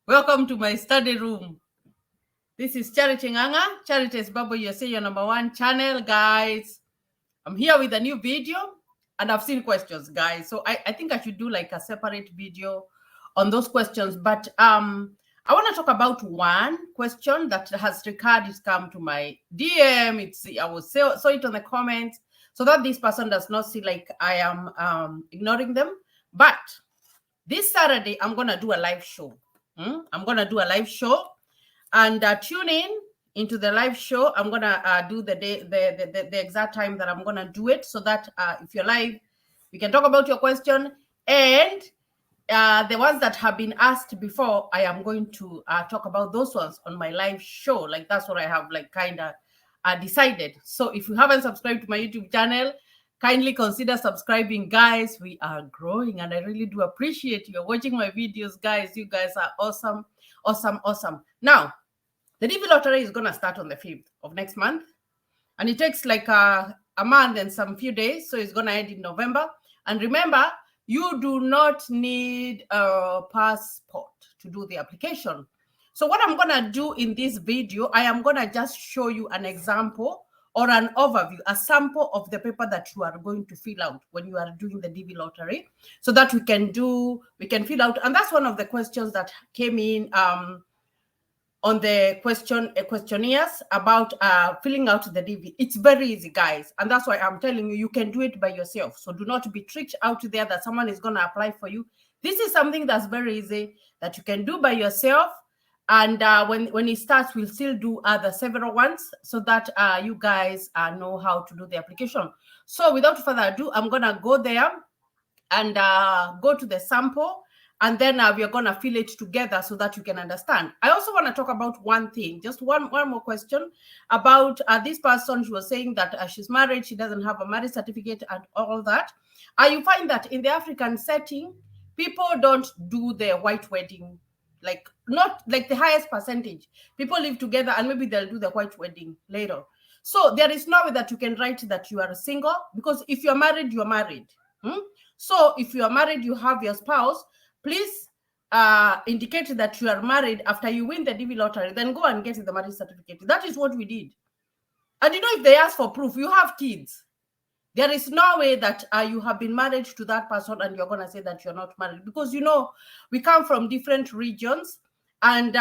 Welcome to my study room. This is Charity Nganga. Charity's Bubble USA, your #1 channel, guys. I'm here with a new video, and I've seen questions, guys. So I think I should do like a separate video on those questions. But I want to talk about one question that has come to my DM. I will saw it on the comments, so that this person does not see like I am ignoring them. But this Saturday, I'm gonna do a live show. I'm gonna do a live show, and tune in into the live show. I'm gonna do the day, the exact time that I'm gonna do it, so that if you're live, we can talk about your question, and the ones that have been asked before, I am going to talk about those ones on my live show. Like that's what I have like kind of decided. So if you haven't subscribed to my YouTube channel, kindly consider subscribing, guys. We are growing, and I really do appreciate you watching my videos, guys. You guys are awesome, awesome, awesome. Now, the DV lottery is gonna start on the 5th of next month, and it takes like a month and some few days, so it's gonna end in November. And remember, you do not need a passport to do the application. So what I'm gonna do in this video, I am gonna just show you an example or an overview, a sample of the paper that you are going to fill out when you are doing the DV lottery, so that we can fill out. And that's one of the questions that came in on the questionnaires about filling out the DV. It's very easy, guys, and that's why I'm telling you, you can do it by yourself. So do not be tricked out there that someone is going to apply for you. This is something that's very easy that you can do by yourself. And when it starts, we'll still do other several ones, so that you guys know how to do the application. So without further ado, I'm gonna go there and go to the sample, and then we're gonna fill it together so that you can understand. I also want to talk about one thing, just one more question about this person. She was saying that she's married, she doesn't have a marriage certificate and all that. You find that in the African setting, people don't do the white wedding, like not like the highest percentage. People live together and maybe they'll do the white wedding later. So there is no way that you can write that you are single, because if you're married, you're married. So if you are married, you have your spouse, please indicate that you are married after you win the DV lottery, then go and get the marriage certificate. That is what we did. And you know, if they ask for proof, you have kids. There is no way that you have been married to that person and you're going to say that you're not married, because, you know, we come from different regions, and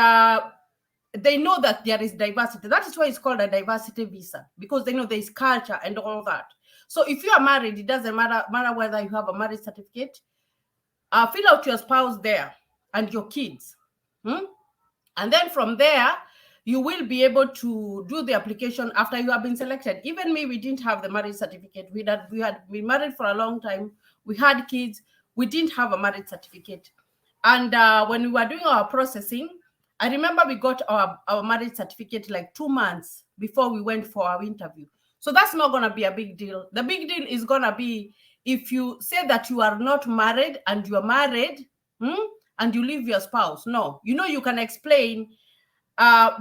they know that there is diversity. That is why it's called a diversity visa, because they know there is culture and all that. So if you are married, it doesn't matter whether you have a marriage certificate. Fill out your spouse there and your kids. And then from there, you will be able to do the application after you have been selected. Even me, we didn't have the marriage certificate. We had been married for a long time. We had kids. We didn't have a marriage certificate. And when we were doing our processing, I remember we got our marriage certificate like 2 months before we went for our interview. So that's not going to be a big deal. The big deal is going to be if you say that you are not married and you are married and you leave your spouse. No, you know, you can explain,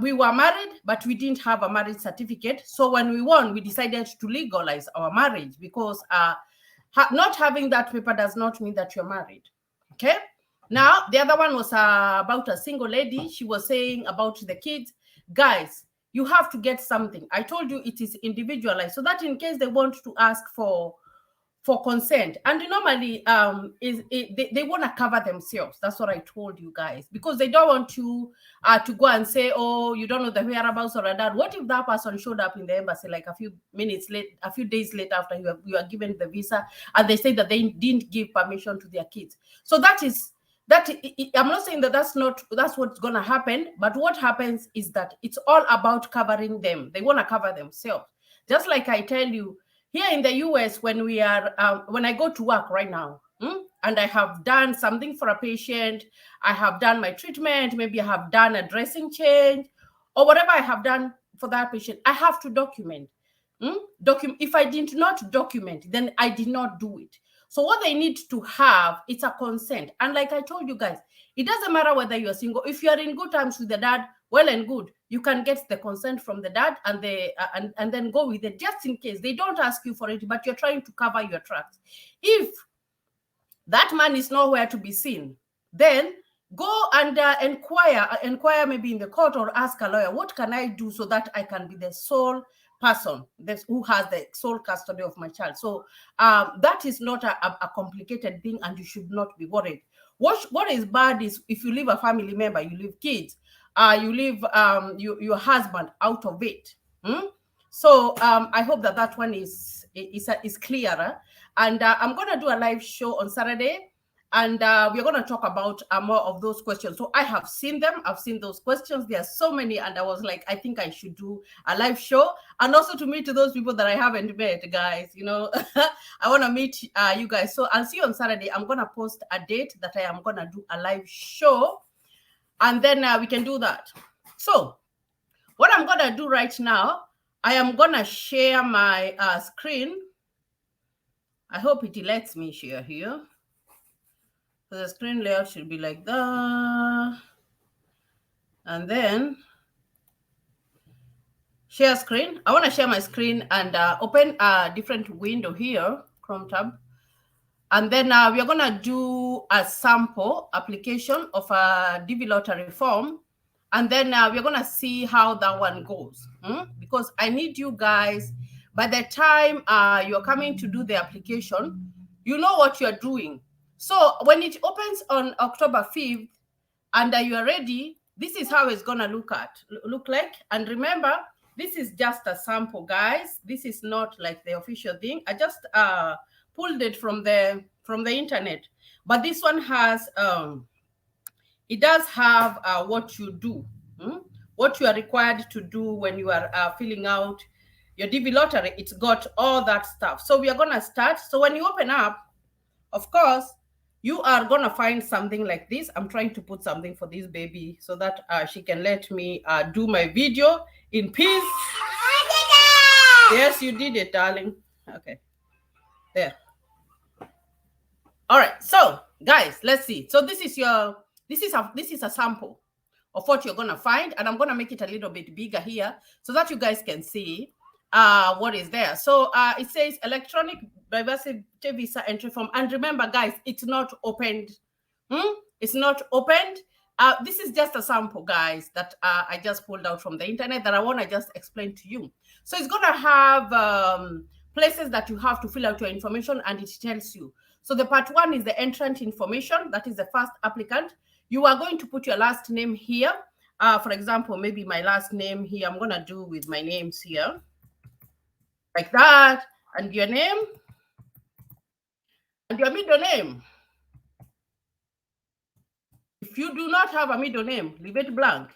we were married, but we didn't have a marriage certificate. So when we won, we decided to legalize our marriage, because not having that paper does not mean that you're married. Okay. Now, the other one was about a single lady. She was saying about the kids. Guys, you have to get something. I told you it is individualized, so that in case they want to ask for consent, and normally they want to cover themselves. That's what I told you guys, because they don't want you to go and say, oh, you don't know the whereabouts or that. What if that person showed up in the embassy like a few days later after you are given the visa, and they say that they didn't give permission to their kids? So that I'm not saying that that's what's going to happen, but what happens is that it's all about covering them. They want to cover themselves. Just like I tell you, here in the US, when I go to work right now, and I have done something for a patient, I have done my treatment, maybe I have done a dressing change, or whatever I have done for that patient, I have to document. If I did not document, then I did not do it. So what they need to have, it's a consent. And like I told you guys, it doesn't matter whether you're single. If you're in good terms with the dad, well and good. You can get the consent from the dad and then go with it, just in case they don't ask you for it, but you're trying to cover your tracks. If that man is nowhere to be seen, then go and inquire maybe in the court or ask a lawyer, what can I do so that I can be the sole person who has the sole custody of my child? So that is not a complicated thing, and you should not be worried. What is bad is if you leave a family member, you leave kids, you leave your husband out of it. So I hope that one is clearer. And I'm going to do a live show on Saturday, and we're going to talk about more of those questions. So I have seen them. I've seen those questions. There are so many. And I was like, I think I should do a live show. And also to meet those people that I haven't met, guys. You know, I want to meet you guys. So I'll see you on Saturday. I'm going to post a date that I am going to do a live show. And then we can do that. So what I'm going to do right now, I am going to share my screen. I hope it lets me share here. So the screen layout should be like that. And then share screen. I want to share my screen and open a different window here, Chrome tab. And then we are going to do a sample application of a DV lottery form. And then we're going to see how that one goes. Because I need you guys, by the time you're coming to do the application, you know what you're doing. So when it opens on October 5th and you are ready, this is how it's going to look like. And remember, this is just a sample, guys. This is not like the official thing. I just pulled it from the internet. But this one has, it does have what you do, what you are required to do when you are filling out your DV lottery. It's got all that stuff. So we are going to start. So when you open up, of course, you are going to find something like this. I'm trying to put something for this baby so that she can let me do my video in peace. Yes, you did it, darling. Okay. There. All right. So, guys, let's see. So this is a sample of what you're going to find. And I'm going to make it a little bit bigger here so that you guys can see what is there. So it says electronic diversity visa entry form. And remember, guys, it's not opened. It's not opened. This is just a sample, guys, that I just pulled out from the internet that I want to just explain to you. So it's going to have places that you have to fill out your information, and it tells you. So the part one is the entrant information. That is the first applicant. You are going to put your last name here. For example, maybe my last name here, I'm going to do with my names here. Like that. And your name. And your middle name. If you do not have a middle name, leave it blank.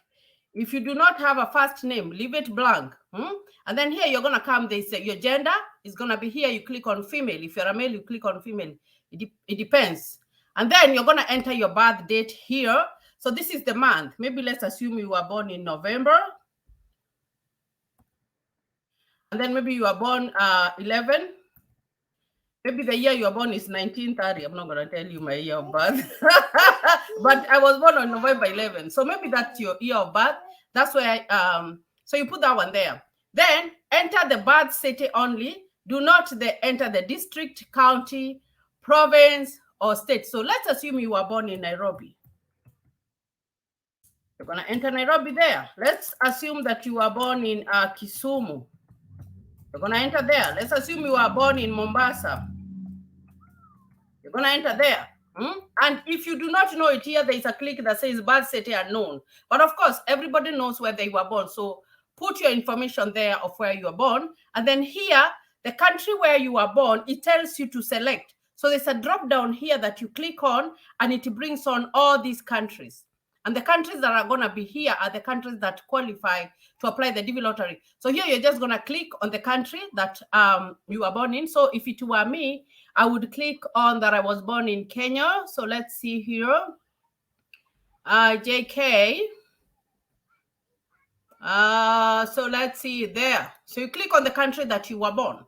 If you do not have a first name, leave it blank. And then here you're going to come, they say your gender is going to be here. You click on female. If you're a male, you click on female. It depends. And then you're going to enter your birth date here. So this is the month. Maybe let's assume you were born in November. And then maybe you were born 11. Maybe the year you were born is 1930. I'm not going to tell you my year of birth. But I was born on November 11. So maybe that's your year of birth. That's where so you put that one there. Then enter the birth city only. Do not enter the district, county, province, or state. So let's assume you were born in Nairobi. You're going to enter Nairobi there. Let's assume that you were born in Kisumu. You're going to enter there. Let's assume you were born in Mombasa. You're going to enter there. And if you do not know it here, there is a click that says birth city unknown. But of course, everybody knows where they were born. So put your information there of where you were born. And then here, the country where you were born, it tells you to select. So there's a drop down here that you click on, and it brings on all these countries. And the countries that are going to be here are the countries that qualify to apply the DV lottery. So here you're just going to click on the country that you were born in. So if it were me, I would click on that I was born in Kenya. So let's see here. JK. So let's see there. So you click on the country that you were born.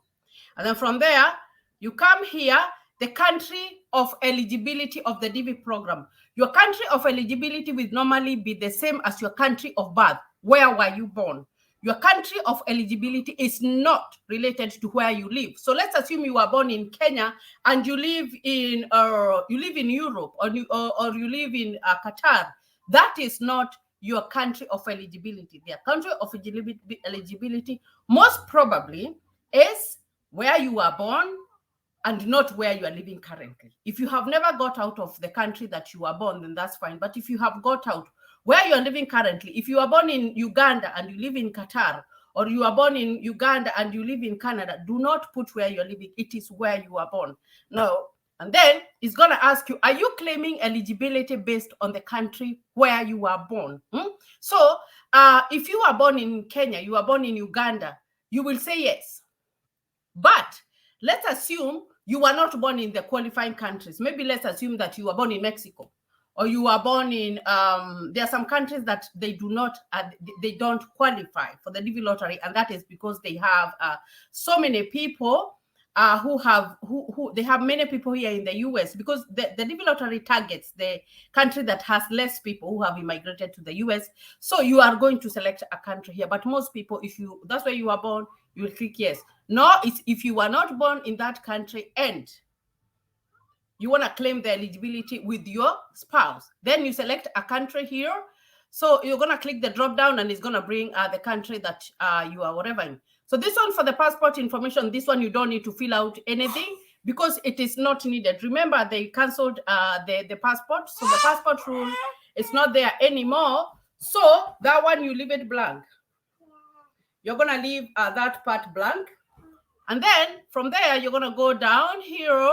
And then from there, you come here, the country of eligibility of the DV program. Your country of eligibility will normally be the same as your country of birth. Where were you born? your country of eligibility is not related to where you live. So let's assume you were born in Kenya and you live in Europe, or you live in Qatar. That is not your country of eligibility. Their country of eligibility most probably is where you were born and not where you are living currently. If you have never got out of the country that you were born, then that's fine. But if you have got out where you are living currently, if you are born in Uganda and you live in Qatar, or you are born in Uganda and you live in Canada, do not put where you're living. It is where you are born. No. And then it's going to ask you, are you claiming eligibility based on the country where you were born? So if you are born in Kenya, you are born in Uganda, you will say yes. But let's assume you were not born in the qualifying countries. Maybe let's assume that you were born in Mexico, or you were born in, there are some countries that they do not, they don't qualify for the DV lottery, and that is because they have so many people they have many people here in the US, because the DV lottery targets the country that has less people who have immigrated to the US. So you are going to select a country here, but most people, that's where you are born, you will click yes. No, it's if you were not born in that country and you want to claim the eligibility with your spouse, then you select a country here. So you're going to click the drop down and it's going to bring the country that you are whatever in. So this one for the passport information, this one you don't need to fill out anything because it is not needed. Remember, they canceled the passport. So the passport rule is not there anymore. So that one, you leave it blank. You're going to leave that part blank. And then from there, you're going to go down here.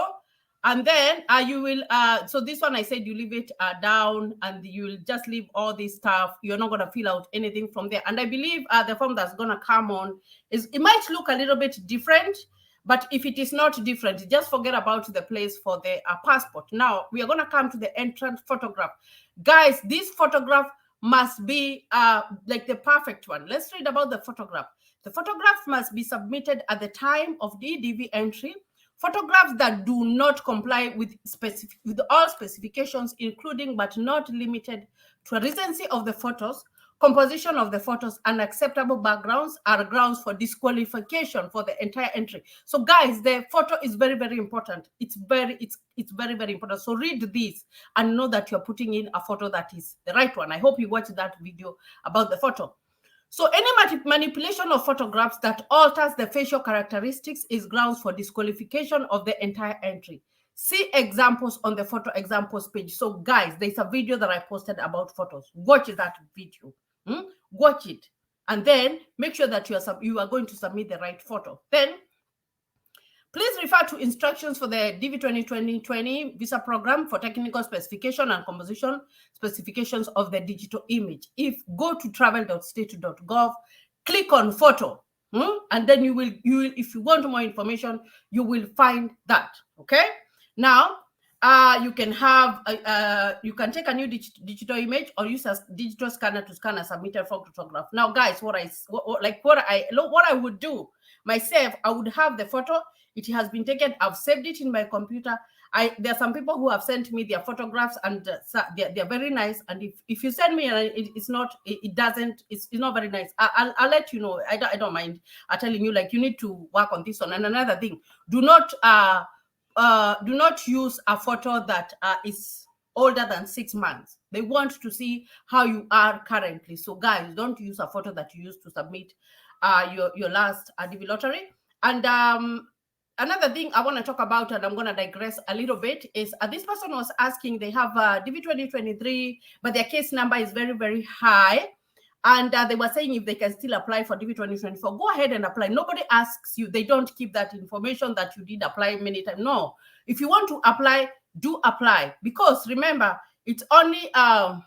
And then you will, so this one I said you leave it down and you will just leave all this stuff. You're not going to fill out anything from there. And I believe the form that's going to come on it might look a little bit different, but if it is not different, just forget about the place for the passport. Now, we are going to come to the entrance photograph. Guys, this photograph must be like the perfect one. Let's read about the photograph. The photograph must be submitted at the time of the DV entry. Photographs that do not comply with all specifications, including but not limited to recency of the photos, composition of the photos, and acceptable backgrounds are grounds for disqualification for the entire entry. So guys, the photo is very, very important. It's very, very important. So read this and know that you're putting in a photo that is the right one. I hope you watched that video about the photo. So any manipulation of photographs that alters the facial characteristics is grounds for disqualification of the entire entry. See examples on the photo examples page. So guys, there's a video that I posted about photos. Watch that video. Watch it. And then make sure that you are going to submit the right photo. Then please refer to instructions for the DV 2020 visa program for technical specification and composition specifications of the digital image. Go to travel.state.gov, click on photo, and then you will, if you want more information, you will find that. Okay. Now, you can you can take a new digital image or use a digital scanner to scan a submitted photograph. Now, guys, what I would do myself, I would have the photo. It has been taken. I've saved it in my computer. There are some people who have sent me their photographs, and they're very nice. And if you send me and it's not very nice, I'll let you know. I don't mind telling you, like, you need to work on this one. And another thing, do not use a photo that is older than 6 months. They want to see how you are currently. So guys, don't use a photo that you used to submit your last DV lottery. And another thing I want to talk about, and I'm going to digress a little bit, is this person was asking, they have DV 2023, but their case number is very, very high. And they were saying if they can still apply for DV 2024, go ahead and apply. Nobody asks you. They don't keep that information that you did apply many times. No. If you want to apply, do apply. Because remember, it's only a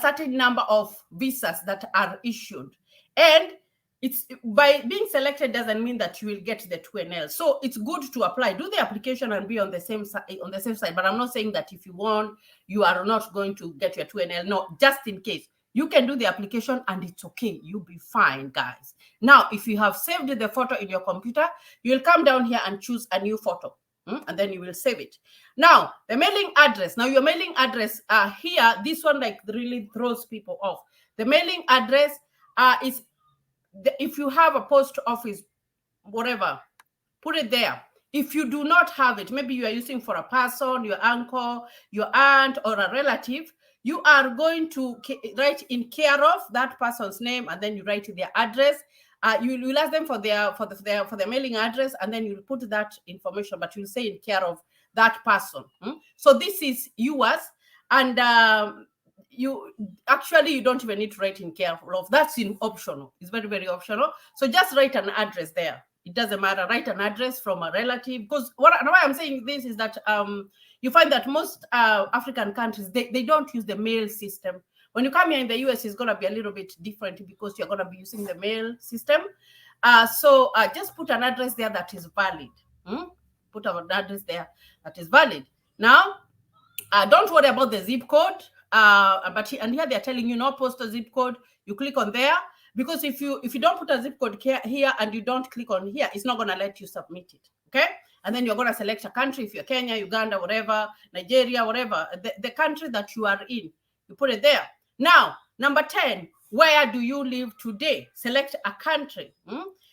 certain number of visas that are issued. And it's by being selected doesn't mean that you will get the 2NL. So it's good to apply. Do the application and be on the same side. But I'm not saying that if you want, you are not going to get your 2NL. No, just in case. You can do the application and it's okay. You'll be fine, guys. Now, if you have saved the photo in your computer, you'll come down here and choose a new photo. And then you will save it. Now, the mailing address. Now, your mailing address here, this one like really throws people off. The mailing address, is if you have a post office, whatever, put it there. If you do not have it, maybe you are using for a person, your uncle, your aunt, or a relative, you are going to write in care of that person's name, and then you write their address. You will ask them for their mailing address, and then you put that information, but you'll say in care of that person. So this is yours, and you don't even need to write in care of. That's in optional. It's very, very optional. So just write an address there. It doesn't matter. Write an address from a relative, because why I'm saying this is that you find that most African countries, they don't use the mail system. When you come here in the US, it's going to be a little bit different because you're going to be using the mail system. So just put an address there that is valid. Put an address there that is valid. Now, don't worry about the zip code. But here they're telling you no post a zip code. You click on there, because if you don't put a zip code here and you don't click on here, it's not going to let you submit it. Okay? And then you're going to select a country. If you're Kenya, Uganda, whatever, Nigeria, whatever, the country that you are in, you put it there. Now, number 10, where do you live today? Select a country.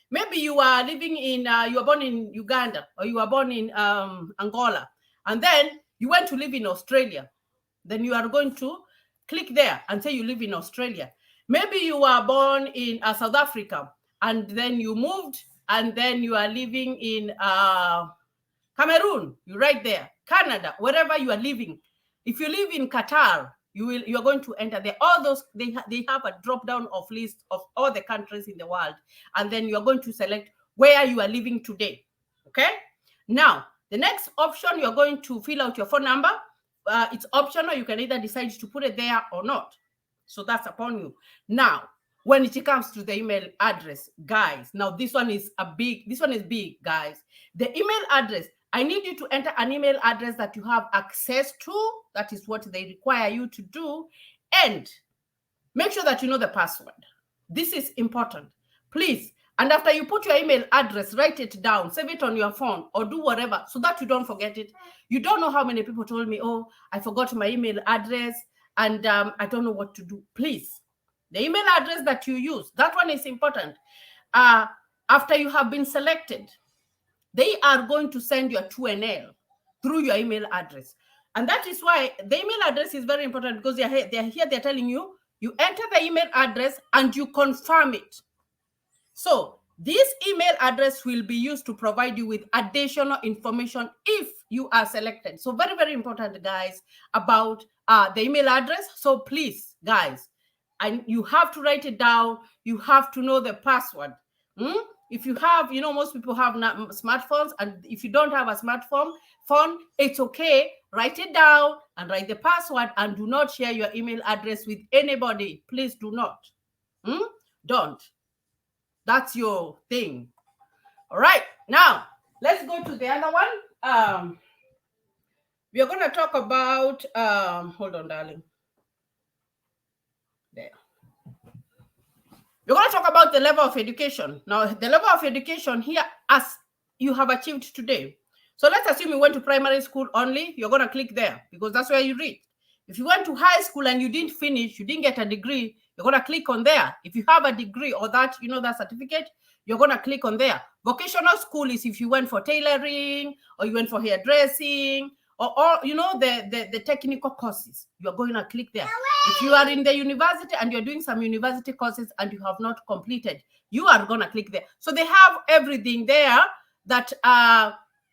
Maybe you are living in, you were born in Uganda, or you were born in Angola, and then you went to live in Australia. Then you are going to click there and say you live in Australia. Maybe you were born in South Africa, and then you moved, and then you are living in Cameroon. You write there. Canada, wherever you are living. If you live in Qatar, you are going to enter there. All those, they have a drop down of list of all the countries in the world, and then you are going to select where you are living today. Okay. Now the next option, you are going to fill out your phone number. It's optional. You can either decide to put it there or not. So that's upon you. Now, when it comes to the email address, guys, now this one is big, guys. The email address, I need you to enter an email address that you have access to. That is what they require you to do. And make sure that you know the password. This is important. Please. And after you put your email address, write it down, save it on your phone, or do whatever so that you don't forget it. You don't know how many people told me, oh, I forgot my email address and I don't know what to do. Please, the email address that you use, that one is important. After you have been selected, they are going to send your 2NL through your email address. And that is why the email address is very important, because they're telling you, you enter the email address and you confirm it. So this email address will be used to provide you with additional information if you are selected. So very, very important, guys, about the email address. So please, guys, and you have to write it down. You have to know the password. If you have, most people have smartphones, and if you don't have a smartphone, it's okay. Write it down and write the password, and do not share your email address with anybody. Please do not. Don't. That's your thing. All right. Now, let's go to the other one. We are going to talk about, hold on, darling. There. We're going to talk about the level of education. Now, the level of education here, as you have achieved today. So let's assume you went to primary school only. You're going to click there because that's where you read. If you went to high school and you didn't finish, you didn't get a degree, you're going to click on there. If you have a degree or that, that certificate, you're going to click on there. Vocational school is if you went for tailoring or you went for hairdressing or the technical courses, you're going to click there. If you are in the university and you're doing some university courses and you have not completed, you are going to click there. So they have everything there that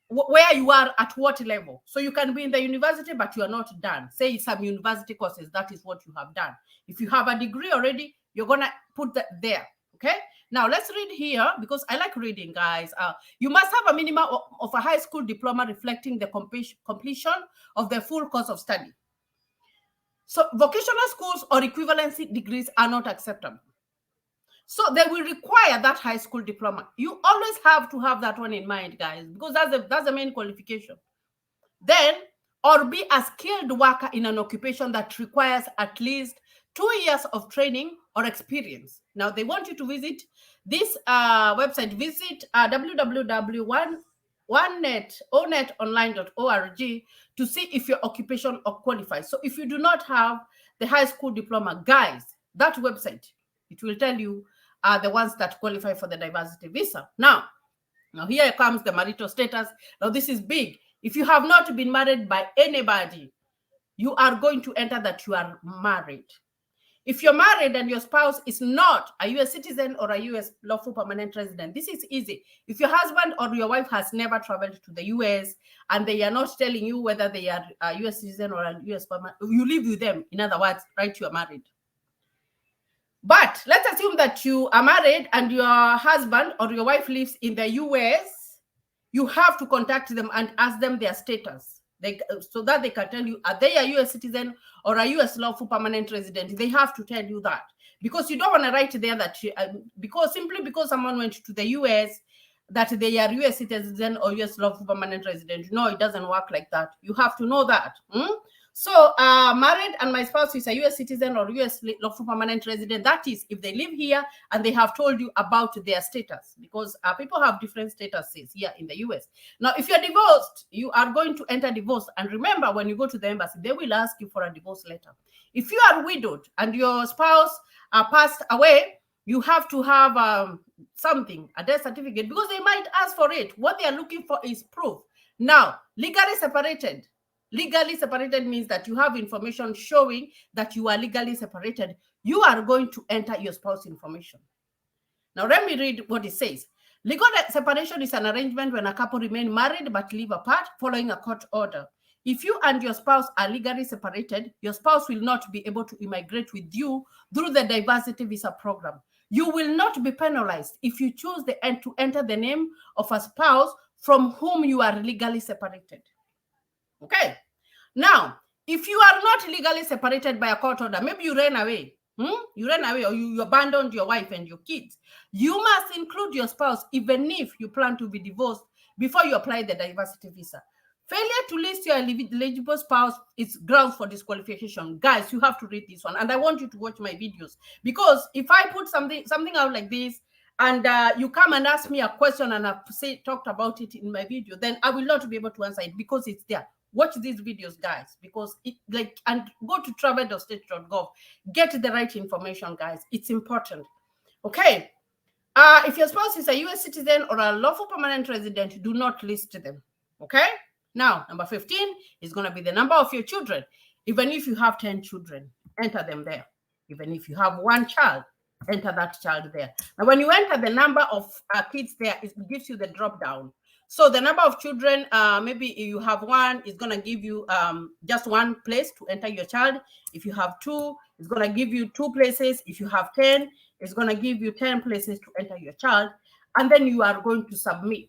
where you are at what level. So you can be in the university, but you are not done. Say some university courses, that is what you have done. If you have a degree already, you're going to put that there. Okay. Now let's read here because I like reading, guys. You must have a minimum of a high school diploma reflecting the completion of the full course of study. So vocational schools or equivalency degrees are not acceptable. So they will require that high school diploma. You always have to have that one in mind, guys, because that's the main qualification. Then, or be a skilled worker in an occupation that requires at least 2 years of training or experience. Now, they want you to visit this website. Visit www.onetonline.org to see if your occupation qualifies. So if you do not have the high school diploma, guys, that website, It will tell you the ones that qualify for the diversity visa. Now here comes the marital status. Now this is big. If you have not been married by anybody, you are going to enter that you are married. If you're married and your spouse is not a U.S. citizen or a U.S. lawful permanent resident, this is easy. If your husband or your wife has never traveled to the U.S. and they are not telling you whether they are a U.S. citizen or a U.S. permanent, you live with them. In other words, right, you are married. But let's assume that you are married and your husband or your wife lives in the U.S. You have to contact them and ask them their status. So that they can tell you, are they a U.S. citizen or a U.S. lawful permanent resident? They have to tell you that, because you don't want to write there that simply because someone went to the U.S. that they are U.S. citizen or U.S. lawful permanent resident. No, it doesn't work like that. You have to know that. So married and my spouse is a U.S. citizen or U.S. lawful permanent resident. That is if they live here and they have told you about their status, because people have different statuses here in the U.S. Now, if you're divorced, you are going to enter divorce. And remember, when you go to the embassy, they will ask you for a divorce letter. If you are widowed and your spouse passed away, you have to have something, a death certificate, because they might ask for it. What they are looking for is proof. Now, legally separated. Legally separated means that you have information showing that you are legally separated. You are going to enter your spouse information. Now, let me read what it says. Legal separation is an arrangement when a couple remain married but live apart following a court order. If you and your spouse are legally separated, your spouse will not be able to immigrate with you through the diversity visa program. You will not be penalized if you choose to enter the name of a spouse from whom you are legally separated. Okay. Now, if you are not legally separated by a court order, maybe you ran away. You ran away or you abandoned your wife and your kids. You must include your spouse even if you plan to be divorced before you apply the diversity visa. Failure to list your eligible spouse is grounds for disqualification. Guys, you have to read this one. And I want you to watch my videos, because if I put something out like this and you come and ask me a question and I've talked about it in my video, then I will not be able to answer it because it's there. Watch these videos, guys, because and go to travel.state.gov. Get the right information, guys. It's important. Okay. If your spouse is a U.S. citizen or a lawful permanent resident, do not list them. Okay. Now, number 15 is going to be the number of your children. Even if you have 10 children, enter them there. Even if you have one child, enter that child there. Now, when you enter the number of kids there, it gives you the drop down. So the number of children, maybe if you have one, it's going to give you just one place to enter your child. If you have two, it's going to give you 2 places. If you have 10, it's going to give you 10 places to enter your child. And then you are going to submit.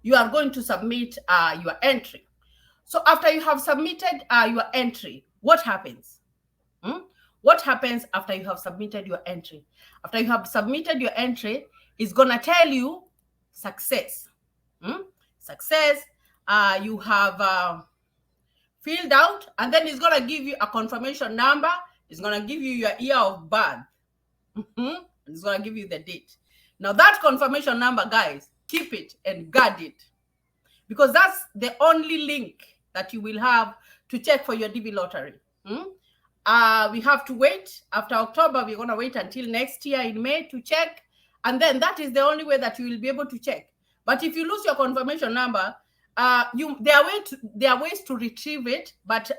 You are going to submit your entry. So after you have submitted your entry, what happens? What happens after you have submitted your entry? After you have submitted your entry, it's going to tell you success. Success. You have filled out, and then it's going to give you a confirmation number. It's going to give you your year of birth. It's going to give you the date. Now, that confirmation number, guys, keep it and guard it, because that's the only link that you will have to check for your DV lottery. We have to wait. After October, we're going to wait until next year in May to check. And then that is the only way that you will be able to check. But if you lose your confirmation number, there are ways to retrieve it. But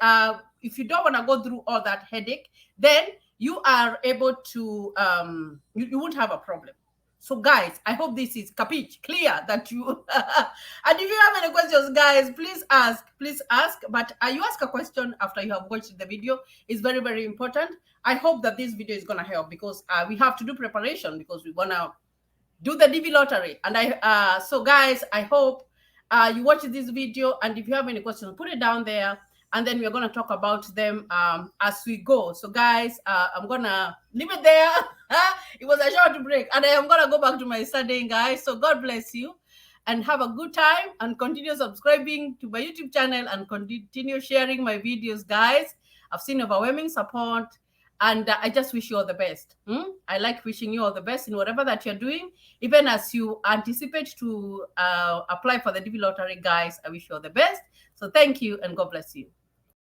if you don't want to go through all that headache, then you are able to, you won't have a problem. So guys, I hope this is clear that you, and if you have any questions, guys, please ask. But you ask a question after you have watched the video. It's very, very important. I hope that this video is going to help, because we have to do preparation, because we want to do the DV lottery. And so guys, I hope you watch this video, and if you have any questions, put it down there, and then we're going to talk about them as we go. So guys, I'm going to leave it there. It was a short break, and I am going to go back to my studying, guys. So God bless you, and have a good time, and continue subscribing to my YouTube channel, and continue sharing my videos, guys. I've seen overwhelming support, and I just wish you all the best. I like wishing you all the best in whatever that you're doing, even as you anticipate to apply for the DV lottery, guys. I wish you all the best. So thank you, and God bless you.